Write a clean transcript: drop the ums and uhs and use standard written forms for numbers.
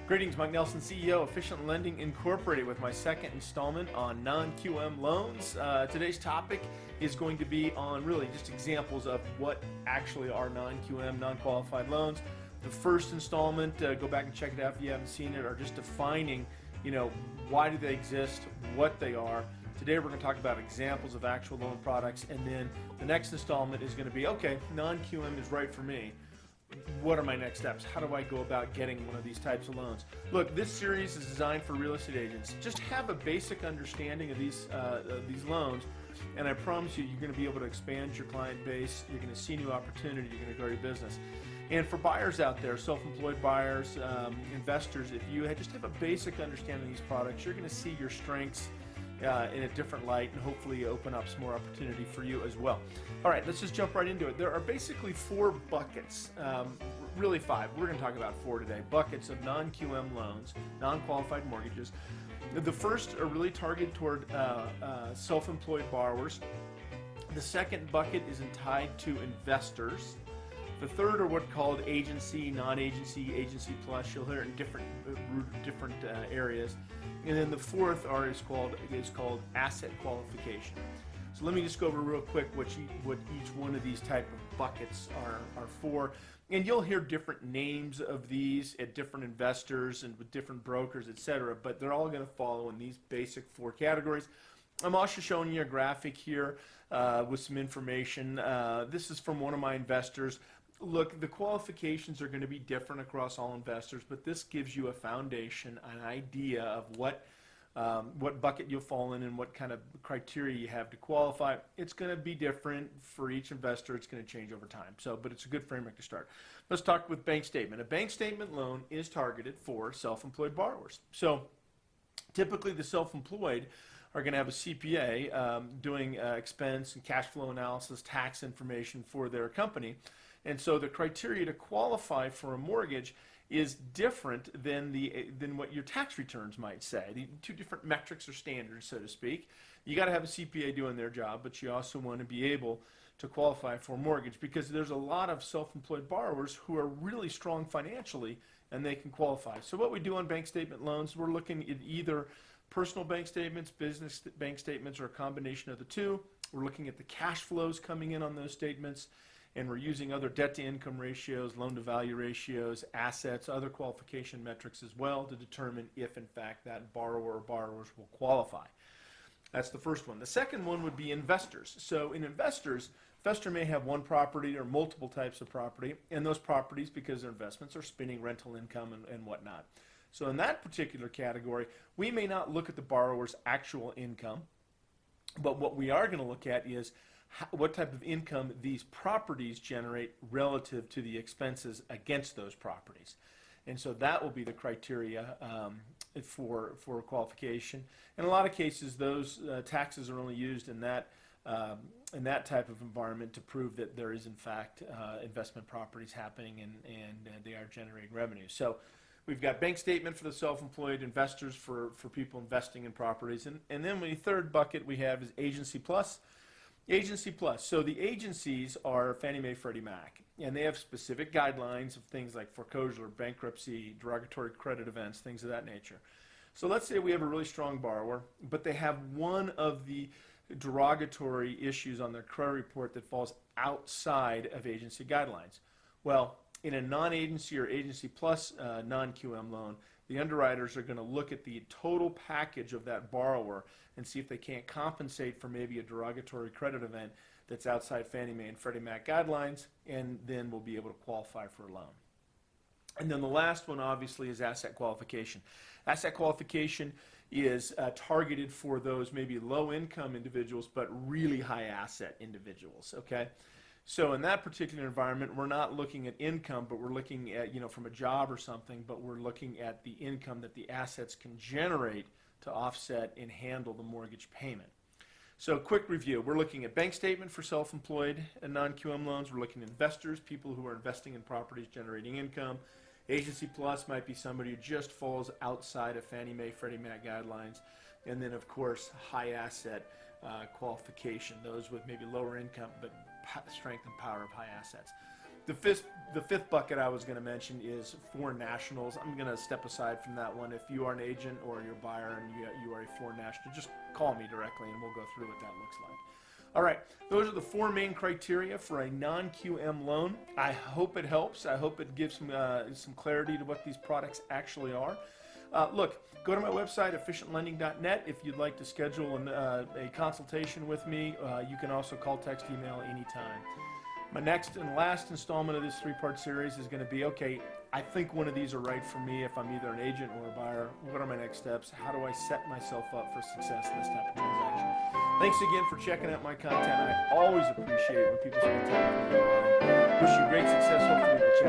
Greetings, Mike Nelson, CEO, Efficient Lending Incorporated, with my second installment on non-QM loans. Today's topic is going to be on really just examples of what actually are non-QM, non-qualified loans. The first installment, go back and check it out if you haven't seen it, are just defining, why do they exist, what they are. Today we're going to talk about examples of actual loan products, and then the next installment is going to be, okay, non-QM is right for me. What are my next steps? How do I go about getting one of these types of loans? Look, this series is designed for real estate agents. Just have a basic understanding of these loans, and I promise you, you're going to be able to expand your client base. You're going to see new opportunity. You're going to grow your business. And for buyers out there, self-employed buyers, investors, if you just have a basic understanding of these products, you're going to see your strengths in a different light, and hopefully open up some more opportunity for you as well. All right, let's just jump right into it. There are basically four buckets, really five. We're going to talk about four today. Buckets of non-QM loans, non-qualified mortgages. The first are really targeted toward self-employed borrowers. The second bucket is tied to investors. The third are what called agency, non-agency, agency plus. You'll hear it in different areas. And then the fourth is called asset qualification. So let me just go over real quick what each one of these type of buckets are for. And you'll hear different names of these at different investors and with different brokers, etc. But they're all going to follow in these basic four categories. I'm also showing you a graphic here with some information. This is from one of my investors. Look, the qualifications are going to be different across all investors, but this gives you a foundation, an idea of what bucket you'll fall in and what kind of criteria you have to qualify. It's going to be different for each investor. It's going to change over time. But it's a good framework to start. Let's talk with bank statement. A bank statement loan is targeted for self-employed borrowers. So typically the self-employed are going to have a CPA doing expense and cash flow analysis, tax information for their company. And so the criteria to qualify for a mortgage is different than what your tax returns might say. The two different metrics or standards, so to speak. You got to have a CPA doing their job, but you also want to be able to qualify for a mortgage, because there's a lot of self-employed borrowers who are really strong financially and they can qualify. So what we do on bank statement loans, we're looking at either personal bank statements, business bank statements, or a combination of the two. We're looking at the cash flows coming in on those statements. And we're using other debt-to-income ratios, loan-to-value ratios, assets, other qualification metrics as well to determine if, in fact, that borrower or borrowers will qualify. That's the first one. The second one would be investors. So in investors, investor may have one property or multiple types of property, and those properties, because they're investments, are spinning rental income and whatnot. So in that particular category, we may not look at the borrower's actual income, but what we are going to look at is what type of income these properties generate relative to the expenses against those properties. And so that will be the criteria for qualification. In a lot of cases, those taxes are only used in that type of environment to prove that there is, in fact, investment properties happening and they are generating revenue. So we've got bank statement for the self-employed, investors for people investing in properties. And then the third bucket we have is agency plus. Agency plus. So the agencies are Fannie Mae, Freddie Mac, and they have specific guidelines of things like foreclosure, bankruptcy, derogatory credit events, things of that nature. So let's say we have a really strong borrower, but they have one of the derogatory issues on their credit report that falls outside of agency guidelines. Well, in a non-agency or agency plus non-QM loan, the underwriters are going to look at the total package of that borrower and see if they can't compensate for maybe a derogatory credit event that's outside Fannie Mae and Freddie Mac guidelines, and then we'll be able to qualify for a loan. And then the last one, obviously, is asset qualification. Asset qualification is targeted for those maybe low-income individuals but really high-asset individuals, okay? So in that particular environment, we're not looking at income, but we're looking at, from a job or something, but we're looking at the income that the assets can generate to offset and handle the mortgage payment. So quick review. We're looking at bank statement for self-employed and non-QM loans. We're looking at investors, people who are investing in properties generating income. Agency plus might be somebody who just falls outside of Fannie Mae, Freddie Mac guidelines. And then, of course, high asset qualification, those with maybe lower income but strength and power of high assets. The fifth bucket I was going to mention is foreign nationals. I'm going to step aside from that one. If you are an agent or you're a buyer and you are a foreign national, just call me directly and we'll go through what that looks like. All right, those are the four main criteria for a non-QM loan. I hope it helps. I hope it gives some clarity to what these products actually are. Look, go to my website, efficientlending.net. If you'd like to schedule a consultation with me, you can also call, text, email anytime. My next and last installment of this three-part series is going to be, okay, I think one of these are right for me if I'm either an agent or a buyer. What are my next steps? How do I set myself up for success in this type of transaction? Thanks again for checking out my content. I always appreciate when people spend time with me online. Wish you great success. Hopefully we'll chat